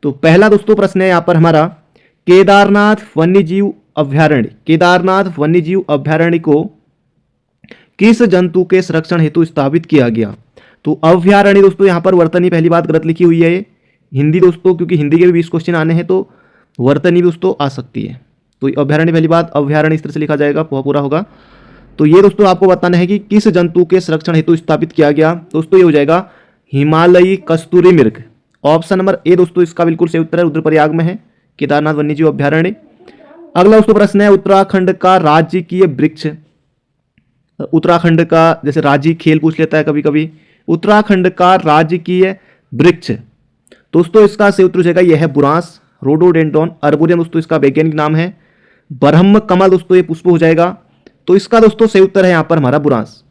तो पहला दोस्तों प्रश्न है यहाँ पर हमारा, केदारनाथ वन्यजीव अभ्यारण्य, केदारनाथ वन्यजीव अभ्यारण्य को किस जंतु के संरक्षण हेतु स्थापित किया गया? तो अभ्यारण्य दोस्तों यहाँ पर वर्तनी पहली बात गलत लिखी हुई है ये हिंदी दोस्तों, क्योंकि हिंदी के भी 20 क्वेश्चन आने हैं तो वर्तनी भी दोस्तों आ सकती है। तो अभ्यारण्य पहली बात, अभ्यारण्य इस तरह से लिखा जाएगा, पूरा होगा। तो ये दोस्तों आपको बताना है कि किस जंतु के संरक्षण हेतु स्थापित किया गया। दोस्तों ये हो जाएगा हिमालयी कस्तूरी मृग। ऑप्शन नंबर ए दोस्तों इसका बिल्कुल सही उत्तर है, रुद्रप्रयाग में है केदारनाथ वन्यजीव अभ्यारण्य। अगला दोस्तों प्रश्न है, उत्तराखंड का राजकीय वृक्ष, उत्तराखंड का जैसे राज्य खेल पूछ लेता है कभी कभी, उत्तराखंड का राजकीय वृक्ष दोस्तों इसका सही उत्तर हो जाएगा, यह है बुरांस, रोडोडेंड्रॉन अर्बोरियम दोस्तों इसका वैज्ञानिक नाम है। ब्रह्म कमल दोस्तों ये पुष्प हो जाएगा। तो इसका दोस्तों सही उत्तर है यहाँ पर हमारा बुरांस।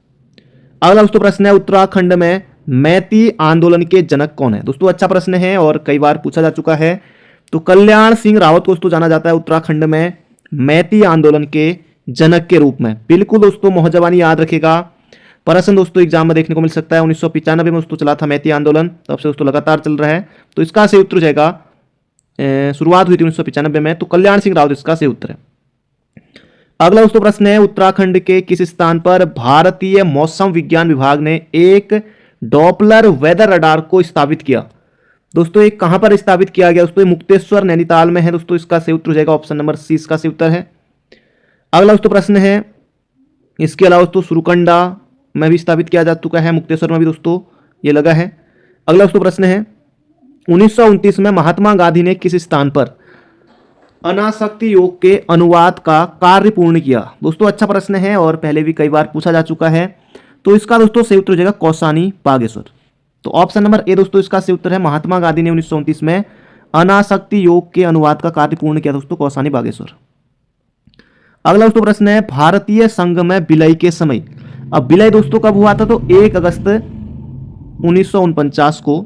अगला दोस्तों प्रश्न है, उत्तराखंड में मैती आंदोलन के जनक कौन है? दोस्तों अच्छा प्रश्न है और कई बार पूछा जा चुका है। तो कल्याण सिंह रावत को दोस्तों जाना जाता है उत्तराखंड में मैती आंदोलन के जनक के रूप में। बिल्कुल दोस्तों मौजवानी याद रखेगा, प्रश्न दोस्तों एग्जाम में देखने को मिल सकता है। 1995 में दोस्तों चला था मैती आंदोलन, तब से दोस्तों लगातार चल रहा है। तो इसका सही उत्तर हो जाएगा, शुरुआत हुई थी 1995 में, तो कल्याण सिंह रावत इसका सही उत्तर है। अगला दोस्तों प्रश्न है, उत्तराखंड के किस स्थान पर भारतीय मौसम विज्ञान विभाग ने एक डॉपलर वेदर रडार को स्थापित किया? दोस्तों ये कहां पर स्थापित किया गया? दोस्तों मुक्तेश्वर नैनीताल में है दोस्तों, इसका सही उत्तर हो जाएगा, ऑप्शन नंबर सी इसका सही उत्तर है। अगला दोस्तों प्रश्न है, इसके अलावा दोस्तों सुरकंडा में भी स्थापित किया जा चुका है, मुक्तेश्वर में भी दोस्तों ये लगा है। अगला दोस्तों प्रश्न है, 1929 में महात्मा गांधी ने किस स्थान पर अनासक्ति योग के अनुवाद का कार्य पूर्ण किया? दोस्तों अच्छा प्रश्न है और पहले भी कई बार पूछा जा चुका है। तो इसका दोस्तों सही उत्तर हो जाएगा कौसानी बागेश्वर। तो ऑप्शन नंबर ए दोस्तों इसका सही उत्तर है, महात्मा गांधी ने 1929 में अनासक्ति योग के अनुवाद का कार्य पूर्ण किया दोस्तों कौसानी बागेश्वर। अगला दोस्तों प्रश्न है, भारतीय संघ में विलय के समय, अब विलय दोस्तों कब हुआ था? तो 1 अगस्त 1949 को।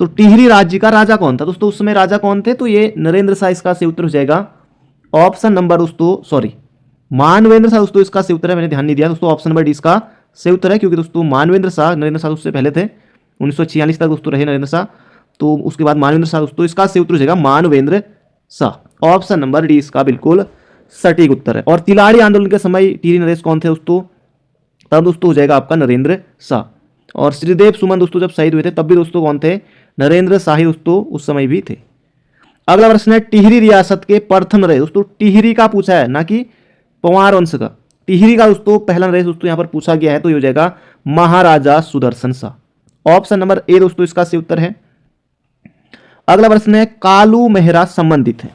तो टिहरी राज्य का राजा कौन था? दोस्तों उस समय राजा कौन थे? तो ये नरेंद्र शाह इसका सही उत्तर हो जाएगा, ऑप्शन नंबर दोस्तों मानवेंद्र शाह दोस्तों इसका सही उत्तर है, मैंने ध्यान नहीं दिया दोस्तों, ऑप्शन नंबर डी इसका सही उत्तर है, क्योंकि दोस्तों मानवेंद्र शाह, नरेंद्र शाह उससे पहले थे, 1946 तक दोस्तों रहे नरेंद्र शाह, तो उसके बाद मानवेंद्र शाह दोस्तों इसका सही उत्तर हो जाएगा Manvendra Shah. Option number D इसका बिल्कुल सटीक उत्तर है। और तिलाड़ी आंदोलन के समय टिहरी नरेश कौन थे दोस्तों? तब दोस्तों हो जाएगा आपका नरेंद्र शाह। और श्रीदेव सुमन दोस्तों जब शहीद हुए थे तब भी दोस्तों कौन थे? नरेंद्र शाह ही दोस्तों उस समय भी थे। अगला प्रश्न है, टिहरी रियासत के प्रथम नरेश, दोस्तों टिहरी का पूछा है ना कि पंवार वंश का, टिहरी का दोस्तों पहला नरेश दोस्तों यहां पर पूछा गया है, तो ये हो जाएगा Maharaja Sudarshan Shah. Option number A दोस्तों इसका सही उत्तर है। अगला प्रश्न है, कालू मेहरा संबंधित है,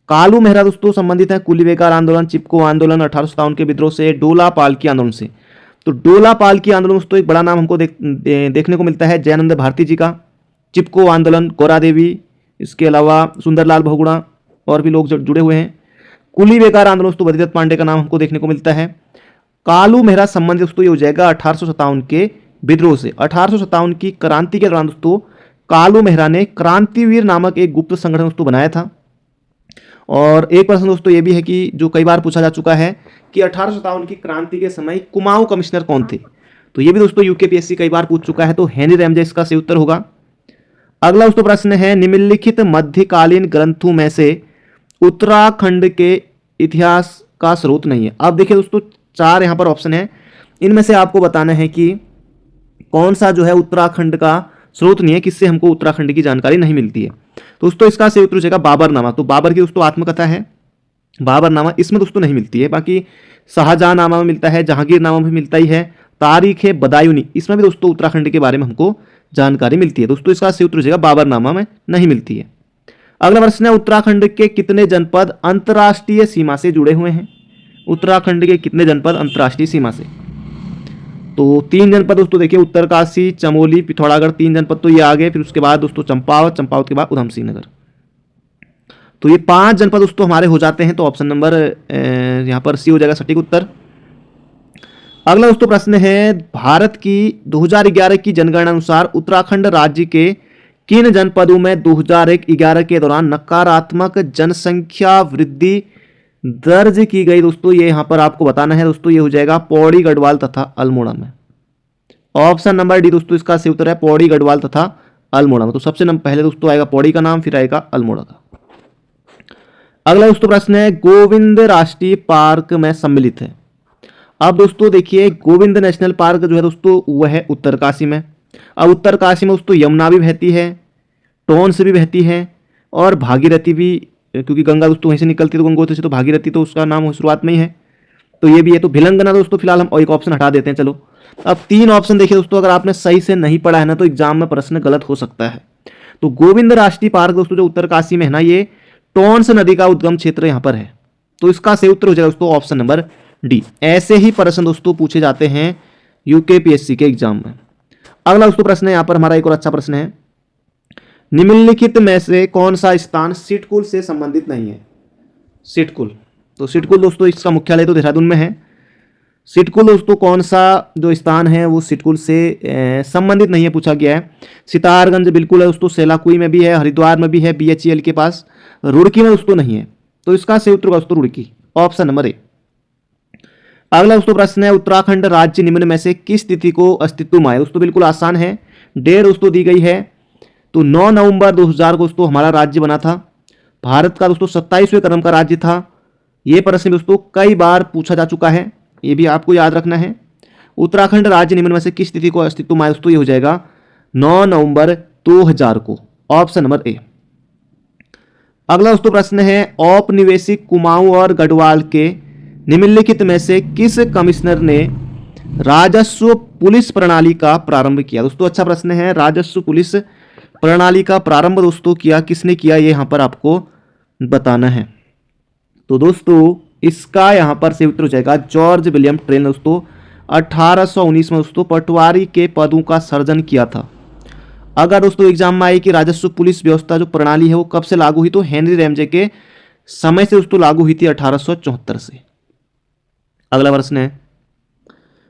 कालू मेहरा दोस्तों संबंधित है कुली बेकार आंदोलन, चिपको आंदोलन, 1857 के विद्रोह से, डोला पालकी आंदोलन से। तो डोला पालकी आंदोलन दोस्तों एक बड़ा नाम हमको देखने को मिलता है जयानंद भारती जी का, चिपको आंदोलन गौरा देवी, इसके अलावा सुंदरलाल बहुगुणा और भी लोग जुड़े हुए हैं। कुली बेकार आंदोलन दोस्तों बद्रीदत्त पांडे का नाम हमको देखने को मिलता है। कालू मेहरा संबंध दोस्तों ये हो जाएगा 1857 के विद्रोह से। 1857 की क्रांति के दौरान दोस्तों कालू मेहरा ने क्रांतिवीर नामक एक गुप्त संगठन दोस्तों बनाया था। और एक प्रश्न दोस्तों ये भी है कि जो कई बार पूछा जा चुका है कि 1857 की क्रांति के समय कुमाऊं कमिश्नर कौन थे? तो ये भी दोस्तों यूकेपीएससी कई बार पूछ चुका है, तो हेनरी रैमजे इसका सही उत्तर होगा। अगला दोस्तों प्रश्न है, निम्नलिखित मध्यकालीन ग्रंथों में से उत्तराखंड के इतिहास का स्रोत नहीं है। अब देखिए दोस्तों 4 यहाँ पर ऑप्शन है, इनमें से आपको बताना है कि कौन सा जो है उत्तराखंड का स्रोत नहीं है, किससे हमको उत्तराखंड की जानकारी नहीं मिलती है। दोस्तों इसका सही उत्तर हो जाएगा बाबरनामा। तो बाबर की दोस्तों आत्मकथा है बाबरनामा, इसमें दोस्तों नहीं मिलती है। बाकी शाहजहां नामा में मिलता है, जहांगीर नामा में मिलता ही है, तारीख है बदायूनी, इसमें भी दोस्तों उत्तराखंड के बारे में हमको जानकारी मिलती है। दोस्तों इसका सही उत्तर हो जाएगा बाबरनामा में नहीं मिलती है। अगला प्रश्न है, उत्तराखंड के कितने जनपद अंतर्राष्ट्रीय सीमा से जुड़े हुए हैं? उत्तराखंड के कितने जनपद अंतर्राष्ट्रीय सीमा से? तो 3 जनपद दोस्तों देखिए, उत्तरकाशी, चमोली, पिथौरागढ़, 3 जनपद तो ये आ गए। फिर उसके बाद दोस्तों चंपावत, चंपावत के बाद उधम सिंह नगर, तो ये 5 जनपद दोस्तों हमारे हो जाते हैं। तो ऑप्शन नंबर यहाँ पर सी हो जाएगा सटीक उत्तर। अगला दोस्तों प्रश्न है, भारत की 2011 की जनगणना अनुसार उत्तराखंड राज्य के किन जनपदों में 2011 के दौरान नकारात्मक जनसंख्या वृद्धि दर्ज की गई? दोस्तों ये यहां पर आपको बताना है दोस्तों, ये हो जाएगा पौड़ी, गढ़वाल तथा अल्मोड़ा में। ऑप्शन नंबर डी दोस्तों इसका सही उत्तर है, पौड़ी, गढ़वाल तथा अल्मोड़ा में। तो सबसे पहले दोस्तों आएगा पौड़ी का नाम, फिर आएगा अल्मोड़ा का। अगला दोस्तों प्रश्न है गोविंद राष्ट्रीय पार्क में सम्मिलित है। अब दोस्तों देखिए गोविंद नेशनल पार्क जो है दोस्तों वह है उत्तरकाशी में। अब उत्तरकाशी में दोस्तों यमुना भी बहती है, टोंस भी बहती है और भागीरथी भी, क्योंकि गंगा दोस्तों वहीं से निकलती है तो गंगोत्री से, तो भागीरथी तो उसका नाम शुरुआत में ही है, तो ये भी है। तो भिलंगना दोस्तों फिलहाल हम एक ऑप्शन हटा देते हैं। चलो अब 3 ऑप्शन देखिए दोस्तों, अगर आपने सही से नहीं पढ़ा है ना तो एग्जाम में प्रश्न गलत हो सकता है। तो गोविंद राष्ट्रीय पार्क दोस्तों जो उत्तरकाशी में है ना, ये टोंस नदी का उद्गम क्षेत्र यहाँ पर है। तो इसका सही उत्तर हो जाएगा दोस्तों ऑप्शन नंबर डी। ऐसे ही प्रश्न दोस्तों पूछे जाते हैं यूकेपीएससी के एग्जाम में। अगला दोस्तों प्रश्न है यहाँ पर हमारा एक और अच्छा प्रश्न है, निम्नलिखित में से कौन सा स्थान सिटकुल से संबंधित नहीं है। सिटकुल, तो सिटकुल दोस्तों इसका मुख्यालय तो देहरादून में है। सिटकुल दोस्तों कौन सा जो स्थान है वो सिटकुल से संबंधित नहीं है पूछा गया है। सितारगंज बिल्कुल है दोस्तों, सेलाकुई में भी है, हरिद्वार में भी है बीएचईएल के पास, रुड़की में दोस्तों नहीं है। तो इसका सही उत्तर होगा दोस्तों रुड़की, ऑप्शन नंबर ए। अगला दोस्तों प्रश्न है उत्तराखंड राज्य निम्न में से किस तिथि को अस्तित्व में आया। दोस्तों बिल्कुल आसान है, डेट दोस्तों दी गई है। तो 9 नवंबर 2000 को दोस्तों हमारा राज्य बना था। भारत का दोस्तों 27वें क्रम का राज्य था। ये प्रश्न दोस्तों कई बार पूछा जा चुका है, ये भी आपको याद रखना है। उत्तराखंड राज्य निम्न में से किस तिथि को अस्तित्व में आया दोस्तों, ये हो जाएगा 9 नवंबर 2000 को, ऑप्शन नंबर ए। अगला दोस्तों प्रश्न है औपनिवेशिक कुमाऊं और गढ़वाल के निम्नलिखित में से किस कमिश्नर ने राजस्व पुलिस प्रणाली का प्रारंभ किया। दोस्तों अच्छा प्रश्न है, राजस्व पुलिस प्रणाली का प्रारंभ दोस्तों किया किसने किया, ये यहां पर आपको बताना है। तो दोस्तों इसका यहां पर से उत्तर हो जाएगा जॉर्ज विलियम ट्रेल ने दोस्तों 1819 में दोस्तों पटवारी के पदों का सृजन किया था। अगर दोस्तों एग्जाम में आई कि राजस्व पुलिस व्यवस्था जो प्रणाली है वो कब से लागू हुई, तो हेनरी रैमजे के समय से दोस्तों लागू हुई थी 1874 से। अगला प्रश्न है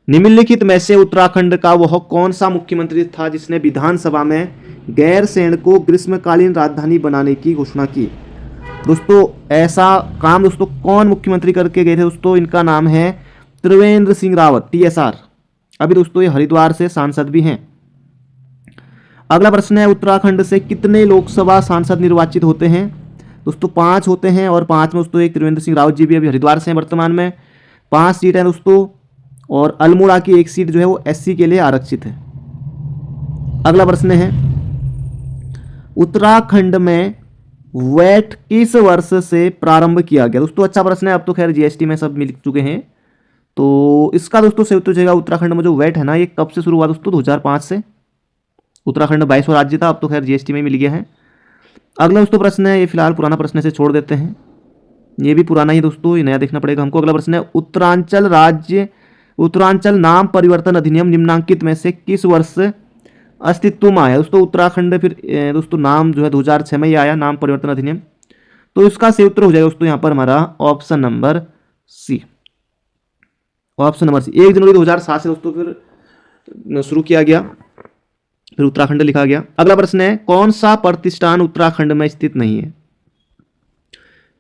निम्नलिखित में से उत्तराखंड का वह कौन सा मुख्यमंत्री था जिसने विधानसभा में गैरसैंण को ग्रीष्मकालीन राजधानी बनाने की घोषणा की। दोस्तों ऐसा काम दोस्तों कौन मुख्यमंत्री करके गए थे दोस्तों, इनका नाम है त्रिवेंद्र सिंह रावत, टीएसआर। अभी दोस्तों ये हरिद्वार से सांसद भी हैं। अगला प्रश्न है उत्तराखंड से कितने लोकसभा सांसद निर्वाचित होते हैं। दोस्तों 5 होते हैं, और 5 में दोस्तों एक त्रिवेंद्र सिंह रावत जी भी अभी हरिद्वार से हैं वर्तमान में। 5 सीट है दोस्तों, और अल्मोड़ा की एक सीट जो है वो एससी के लिए आरक्षित है। अगला प्रश्न है उत्तराखंड में वैट किस वर्ष से प्रारंभ किया गया। दोस्तों अच्छा प्रश्न है, अब तो खैर जीएसटी में सब मिल चुके हैं। तो इसका दोस्तों सही उत्तर हो जाएगा उत्तराखंड में जो वैट है ना, ये कब से शुरू हुआ दोस्तों, 2005 से। उत्तराखंड 22वां राज्य था, अब तो खैर जीएसटी में मिल गया है। अगला दोस्तों प्रश्न है, ये फिलहाल पुराना प्रश्न से छोड़ देते हैं, ये भी पुराना ही दोस्तों, ये नया देखना पड़ेगा हमको। अगला प्रश्न है उत्तरांचल नाम परिवर्तन अधिनियम निम्नांकित में से किस वर्ष अस्तित्व में आया। दोस्तों उत्तराखंड फिर दोस्तों नाम जो है 2006 में ही आया, नाम परिवर्तन अधिनियम। तो इसका सही उत्तर हो जाएगा दोस्तों यहाँ पर हमारा option number C, option number C. 1 जनवरी 2007 से दोस्तों फिर शुरू किया गया, फिर उत्तराखंड लिखा गया। अगला प्रश्न है कौन सा प्रतिष्ठान उत्तराखंड में स्थित नहीं है।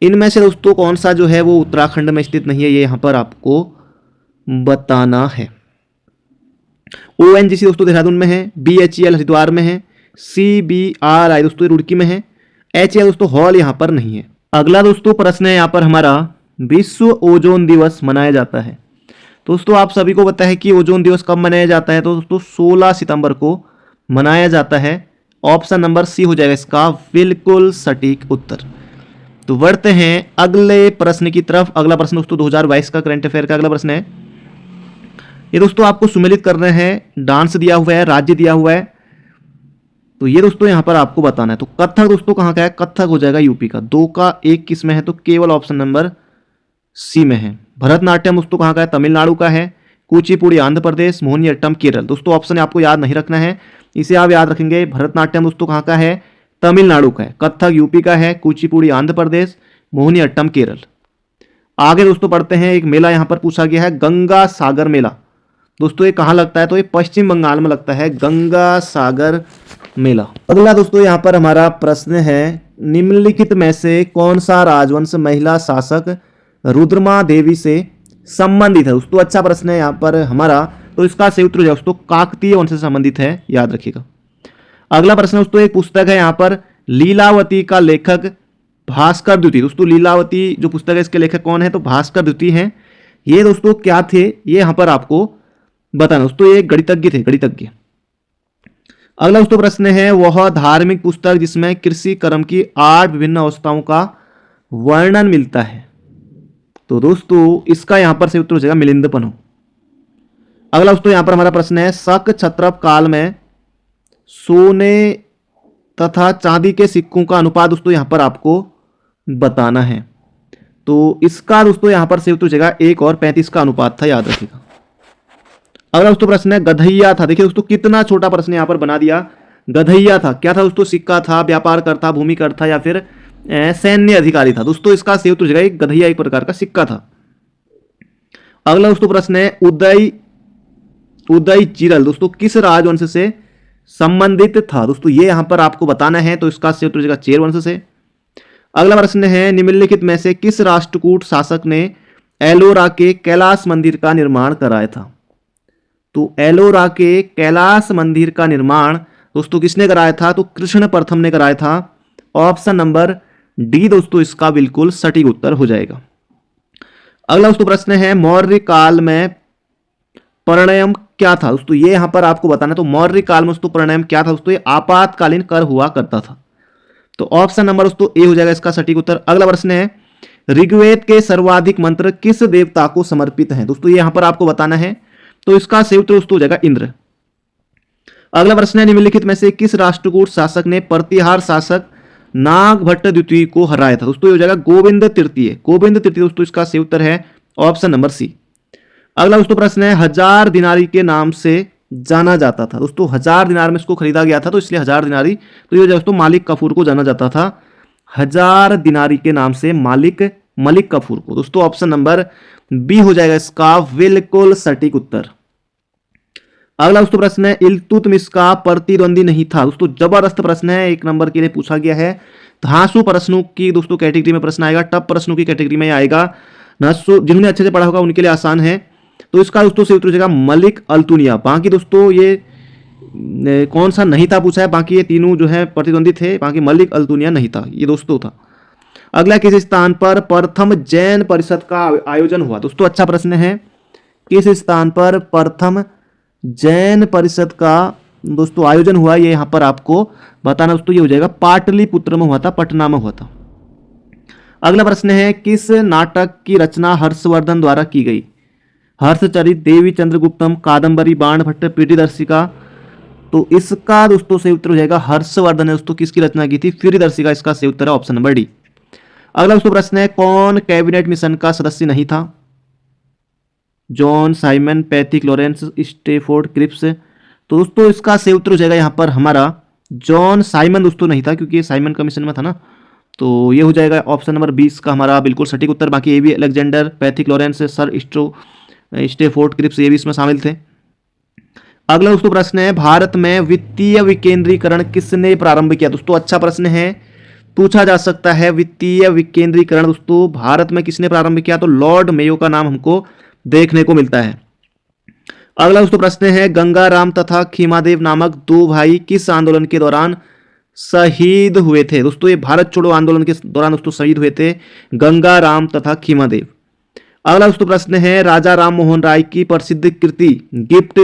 इनमें से दोस्तों कौन सा जो है वो उत्तराखंड में स्थित नहीं है, ये यहां पर आपको बताना है। ओएनजीसी दोस्तों देहरादून में है, बीएचईएल हरिद्वार में है, सीबीआरआई दोस्तों रुड़की में है, एचएएल दोस्तों हॉल यहां पर नहीं है। अगला दोस्तों प्रश्न है यहाँ पर हमारा विश्व ओजोन दिवस मनाया जाता है। दोस्तों आप सभी को पता है कि ओजोन दिवस कब मनाया जाता है, तो दोस्तों 16 सितंबर को मनाया जाता है। ऑप्शन नंबर सी हो जाएगा इसका बिल्कुल सटीक उत्तर। तो बढ़ते हैं अगले प्रश्न की तरफ। अगला प्रश्न दोस्तों 2022 का करंट अफेयर का अगला प्रश्न है। ये दोस्तों आपको सुमेलित करना है, डांस दिया हुआ है, राज्य दिया हुआ है, तो ये दोस्तों यहां पर आपको बताना है। तो कथक दोस्तों कहां का है, कथक हो जाएगा यूपी का। 2 का 1 किस में है, तो केवल ऑप्शन नंबर सी में है। भरतनाट्यम दोस्तों कहां का है, तमिलनाडु का है। कुचिपुड़ी आंध्र प्रदेश, मोहिनीअट्टम केरल। दोस्तों ऑप्शन आपको याद नहीं रखना है, इसे आप याद रखेंगे। भरतनाट्यम दोस्तों कहां का है, तमिलनाडु का है। कथक यूपी का है, कुचिपुड़ी आंध्र प्रदेश, मोहिनीअट्टम केरल। आगे दोस्तों पढ़ते हैं, एक मेला यहां पर पूछा गया है, गंगा सागर मेला। दोस्तों ये कहां लगता है, तो ये पश्चिम बंगाल में लगता है, गंगा सागर मेला। अगला दोस्तों यहां पर हमारा प्रश्न है, निम्नलिखित में से कौन सा राजवंश महिला शासक रुद्रमा देवी से संबंधित है। दोस्तों अच्छा प्रश्न है यहाँ पर हमारा, तो इसका सही उत्तर दोस्तों काकतीय वंश से संबंधित है, याद रखिएगा। अगला प्रश्न दोस्तों, एक पुस्तक है यहाँ पर लीलावती का लेखक भास्कर द्वितीय। दोस्तों लीलावती जो पुस्तक है इसके लेखक कौन है, तो भास्कर द्वितीय हैं। ये दोस्तों क्या थे, ये यहाँ पर आपको बताना। दोस्तों ये गणितज्ञ थे, गणितज्ञ। अगला दोस्तों प्रश्न है, वह धार्मिक पुस्तक जिसमें कृषि कर्म की 8 विभिन्न अवस्थाओं का वर्णन मिलता है। तो दोस्तों इसका यहां पर से उत्तर हो जाएगा मिलिंदपनो। अगला दोस्तों यहां पर हमारा प्रश्न है, शक क्षत्रप काल में सोने तथा चांदी के सिक्कों का अनुपात दोस्तों यहां पर आपको बताना है। तो इसका दोस्तों यहां पर से उत्तर हो जाएगा 1 और 35 का अनुपात था, याद रखिएगा। अगला दोस्तों प्रश्न है, गधैया था। देखिए दोस्तों कितना छोटा प्रश्न यहां पर बना दिया। गधैया था, क्या था दोस्तों, सिक्का था, व्यापार करता, भूमि करता या फिर सैन्य अधिकारी था। दोस्तों इसका सही उत्तर हो जाएगा, गधैया एक प्रकार का सिक्का था। अगला दोस्तों प्रश्न है, उदय चिरल दोस्तों किस राजवंश से संबंधित था। दोस्तों ये यहां पर आपको बताना है, तो इसका सही उत्तर हो जाएगा चेर वंश से। अगला प्रश्न है, निम्नलिखित में से किस राष्ट्रकूट शासक ने एलोरा के कैलाश मंदिर का निर्माण कराया था। तो एलोरा के कैलाश मंदिर का निर्माण दोस्तों किसने कराया था, तो कृष्ण प्रथम ने कराया था। ऑप्शन नंबर डी दोस्तों इसका बिल्कुल सटीक उत्तर हो जाएगा। अगला दोस्तों प्रश्न है, मौर्य काल में प्रणयम क्या था। दोस्तों ये यहां पर आपको बताना है, तो मौर्य काल में दोस्तों प्रणयम क्या था। दोस्तों ये आपातकालीन कर हुआ करता था। तो ऑप्शन नंबर दोस्तों ए हो जाएगा इसका सटीक उत्तर। अगला प्रश्न है, ऋग्वेद के सर्वाधिक मंत्र किस देवता को समर्पित हैं। दोस्तों ये यहां पर आपको बताना है, तो इसका सही उत्तर दोस्तों हो जाएगा इंद्र। अगला प्रश्न है, निम्नलिखित में से किस राष्ट्रकूट शासक ने प्रतिहार शासक नागभट्ट द्वितीय को हराया था। दोस्तों ये हो जाएगा गोविंद तृतीय। गोविंद तृतीय दोस्तों इसका सही उत्तर है ऑप्शन नंबर सी। अगला दोस्तों प्रश्न है, 1000 दिनारी के नाम से जाना जाता था। दोस्तों 1000 दिनार में इसको खरीदा गया था, तो इसलिए 1000 दिनारी। तो ये दोस्तों मालिक कफूर को जाना जाता था 1000 दिनारी के नाम से, मलिक कफूर को। दोस्तों ऑप्शन नंबर बी हो जाएगा इसका बिल्कुल सटीक उत्तर। अगला दोस्तों प्रश्न है, इल्तुतमिश का प्रतिद्वंदी नहीं था। दोस्तों जबरदस्त प्रश्न है, 1 नंबर के लिए पूछा गया है। धांसू प्रश्नों की दोस्तों कैटेगरी में प्रश्न आएगा, टफ प्रश्नों की कैटेगरी में आएगा। जिन्होंने अच्छे से पढ़ा होगा उनके लिए आसान है। तो इसका दोस्तों सही उत्तर हो जाएगा मलिक अल्तुनिया। बाकी दोस्तों ये कौन सा नहीं था पूछा है, बाकी ये तीनों जो है प्रतिद्वंदी थे, बाकी मलिक अल्तुनिया नहीं था, ये दोस्तों था। अगला, किस स्थान पर प्रथम जैन परिषद का आयोजन हुआ। दोस्तों अच्छा प्रश्न है, किस स्थान पर प्रथम जैन परिषद का दोस्तों आयोजन हुआ, ये यहां पर आपको बताना। दोस्तों ये हो जाएगा पाटलिपुत्र में हुआ था, पटना में हुआ था। अगला प्रश्न है, किस नाटक की रचना हर्षवर्धन द्वारा की गई। हर्षचरित, देवी चंद्रगुप्तम, कादंबरी, बाणभट्ट, प्रीतिदर्शिका। तो इसका दोस्तों सही उत्तर हो जाएगा हर्षवर्धन ने दोस्तों किसकी रचना की थी, प्रीतिदर्शिका। इसका सही उत्तर है ऑप्शन नंबर डी। अगला दोस्तों प्रश्न है, कौन कैबिनेट मिशन का सदस्य नहीं था। John Simon, Pethick Lawrence, Stafford Cripps. तो दोस्तों इसका सही उत्तर हो जाएगा यहाँ पर हमारा जॉन साइमन दोस्तों नहीं था, क्योंकि ये साइमन का मिशन में था ना। तो ये हो जाएगा ऑप्शन नंबर 20 का हमारा बिल्कुल सटीक उत्तर। बाकी A B Alexander, Pethick Lawrence, sir Stafford Cripps ये भी इसमें शामिल थे। अगला दोस्तों प्रश्न है, भारत में वित्तीय विकेंद्रीकरण किसने प्रारंभ किया। दोस्तों अच्छा प्रश्न है, पूछा जा सकता है वित्तीय विकेंद्रीकरण दोस्तों भारत में किसने प्रारंभ किया, तो लॉर्ड मेयो का नाम हमको देखने को मिलता है। अगला दोस्तों प्रश्न है, गंगाराम तथा खीमादेव नामक 2 भाई किस आंदोलन के दौरान शहीद हुए थे। दोस्तों ये भारत छोड़ो आंदोलन के दौरान दोस्तों शहीद हुए थे गंगाराम तथा खीमादेव। अगला दोस्तों प्रश्न है, राजा राम मोहन राय की प्रसिद्ध कृति गिफ्ट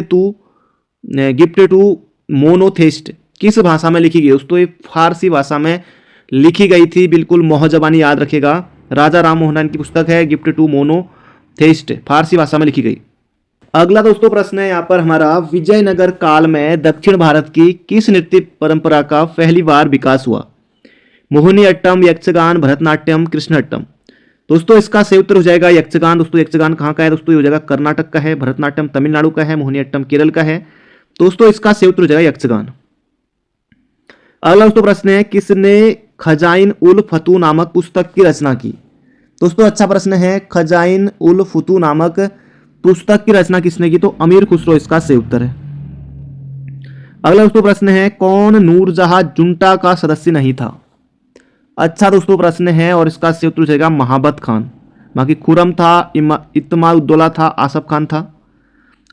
टू मोनोथेस्ट किस भाषा में लिखी गई। दोस्तों ये फारसी भाषा में लिखी गई थी, बिल्कुल मोहजबानी याद रखेगा। राजा राम मोहन राय की पुस्तक है गिफ्ट टू मोनोथेस्ट, फारसी भाषा में लिखी गई। अगला दोस्तों प्रश्न है यहाँ पर हमारा, विजयनगर काल में दक्षिण भारत की किस नृत्य परंपरा का पहली बार विकास हुआ। मोहिनी अट्टम, यक्षगान, भरतनाट्यम, कृष्णअट्टम। दोस्तों इसका सही उत्तर हो जाएगा यक्षगान। दोस्तों यक्षगान कहाँ का है, दोस्तों ये हो जाएगा कर्नाटक का है, भरतनाट्यम तमिलनाडु का है, मोहिनी अट्टम केरल का है। दोस्तों इसका सही उत्तर हो जाएगा यक्षगान। अगला दोस्तों प्रश्न है, किसने खजाइन उल फतू नामक पुस्तक की रचना की। दोस्तों अच्छा प्रश्न है, खजाइन उल फतू नामक पुस्तक की रचना किसने की, तो अमीर खुसरो इसका सही उत्तर है। अगला दोस्तों प्रश्न है, कौन नूरजहां जुंटा का सदस्य नहीं था। अच्छा दोस्तों प्रश्न है, और इसका सही उत्तर हो जाएगा महाबत खान। बाकी खुरम था, इत्माउद्दौला था, आसफ खान था।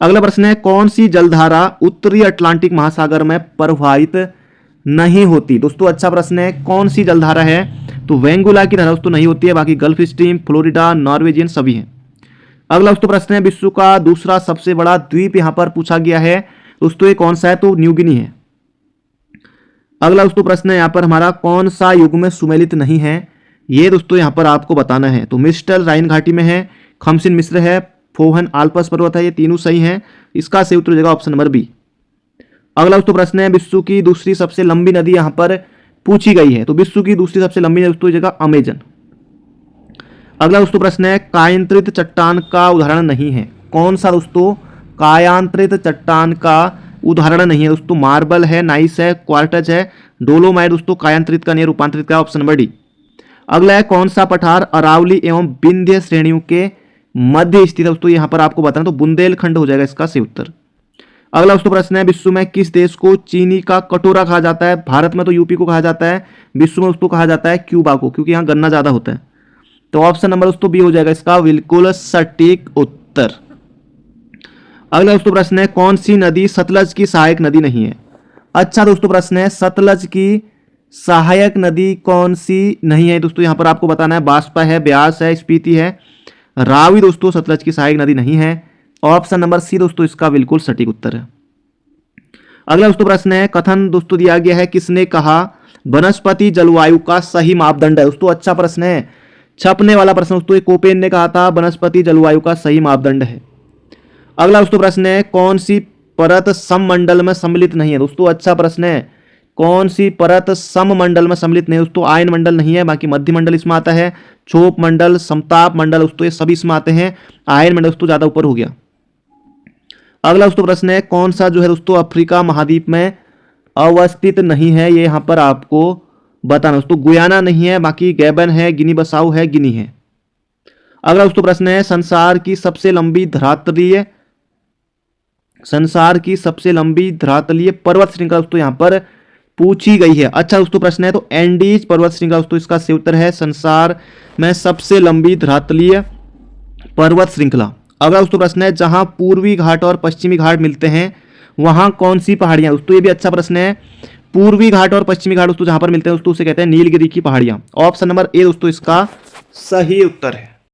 अगला प्रश्न है, कौन सी जलधारा उत्तरी अटलांटिक महासागर में प्रवाहित नहीं होती। दोस्तों अच्छा प्रश्न है, कौन सी जलधारा है? तो वेंगुला की धारा दोस्तों नहीं होती है, बाकी गल्फ स्ट्रीम, फ्लोरिडा, नॉर्वेजियन सभी हैं। अगला दोस्तों प्रश्न है, विश्व का दूसरा सबसे बड़ा द्वीप यहां पर पूछा गया है दोस्तों, ये कौन सा है? तो न्यू गिनी है। अगला दोस्तों प्रश्न है यहाँ पर हमारा, कौन सा युग में सुमेलित नहीं है? ये दोस्तों यहाँ पर आपको बताना है। तो मिस्टर राइन घाटी में है, खमसिन मिस्र है, फोहन आल्पस पर्वत है, ये तीनों सही हैं। इसका सही उत्तर हो जाएगा ऑप्शन नंबर बी। अगला दोस्तों प्रश्न है, विश्व की दूसरी सबसे लंबी नदी यहाँ पर पूछी गई है। तो विश्व की दूसरी सबसे लंबी नदी दोस्तों जगह अमेजन। अगला दोस्तों प्रश्न है, कायांतरित चट्टान का उदाहरण नहीं है। कौन सा दोस्तों कायांतरित चट्टान का उदाहरण नहीं है? दोस्तों मार्बल है, नाइस है, क्वार्टज है, डोलोमाइट दोस्तों कायांतरित का नहीं, रूपांतरित का, ऑप्शन नंबर डी। अगला है, कौन सा पठार अरावली एवं विंध्य श्रेणियों के मध्य स्थित है? दोस्तों यहां पर आपको बताना, तो बुंदेलखंड हो जाएगा इसका सही उत्तर। अगला दोस्तों प्रश्न है, विश्व में किस देश को चीनी का कटोरा कहा जाता है? भारत में तो यूपी को कहा जाता है, विश्व में दोस्तों कहा जाता है क्यूबा को, क्योंकि यहाँ गन्ना ज्यादा होता है। तो ऑप्शन नंबर दोस्तों बी हो जाएगा इसका बिल्कुल सटीक उत्तर। अगला दोस्तों प्रश्न है, कौन सी नदी सतलज की सहायक नदी नहीं है? अच्छा दोस्तों प्रश्न है, सतलज की सहायक नदी कौन सी नहीं है? दोस्तों यहां पर आपको बताना है, बाष्पा है, ब्यास है, स्पीति है, रावी दोस्तों सतलज की सहायक नदी नहीं है। ऑप्शन नंबर सी दोस्तों इसका बिल्कुल सटीक उत्तर है। अगला दोस्तों प्रश्न है, कथन दोस्तों दिया गया है, किसने कहा वनस्पति जलवायु का सही मापदंड है? दोस्तों अच्छा प्रश्न है, छपने वाला प्रश्न दोस्तों, कोपेन ने कहा था वनस्पति जलवायु का सही मापदंड है। अगला दोस्तों प्रश्न है, कौन सी परत सममंडल में सम्मिलित नहीं है? दोस्तों अच्छा प्रश्न है, कौन सी परत सममंडल में सम्मिलित नहीं है? दोस्तों आयन मंडल नहीं है, बाकी मध्य मंडल इसमें आता है, क्षोभ मंडल, समताप मंडल दोस्तों ये सभी इसमें आते हैं, आयन मंडल दोस्तों ज्यादा ऊपर हो गया। अगला दोस्तों प्रश्न है, कौन सा जो है दोस्तों अफ्रीका महाद्वीप में अवस्थित नहीं है? ये यहां पर आपको बताना दोस्तों, गुयाना नहीं है, बाकी गैबन है, गिनी बसाऊ है, गिनी है। अगला दोस्तों प्रश्न है, संसार की सबसे लंबी धरातलीय पर्वत श्रृंखला दोस्तों यहां पर पूछी गई है। अच्छा दोस्तों प्रश्न है, तो एंडीज पर्वत श्रृंखला दोस्तों इसका सही उत्तर है, संसार में सबसे लंबी धरातलीय पर्वत श्रृंखला। अगला दोस्तों प्रश्न है, जहां पूर्वी घाट और पश्चिमी घाट मिलते हैं वहां कौन सी पहाड़ियां? दोस्तों ये भी अच्छा प्रश्न है, पूर्वी घाट और पश्चिमी घाट दोस्तों जहां पर मिलते हैं दोस्तों उसे कहते हैं नीलगिरी की पहाड़ियां। ऑप्शन नंबर ए दोस्तों इसका सही उत्तर है।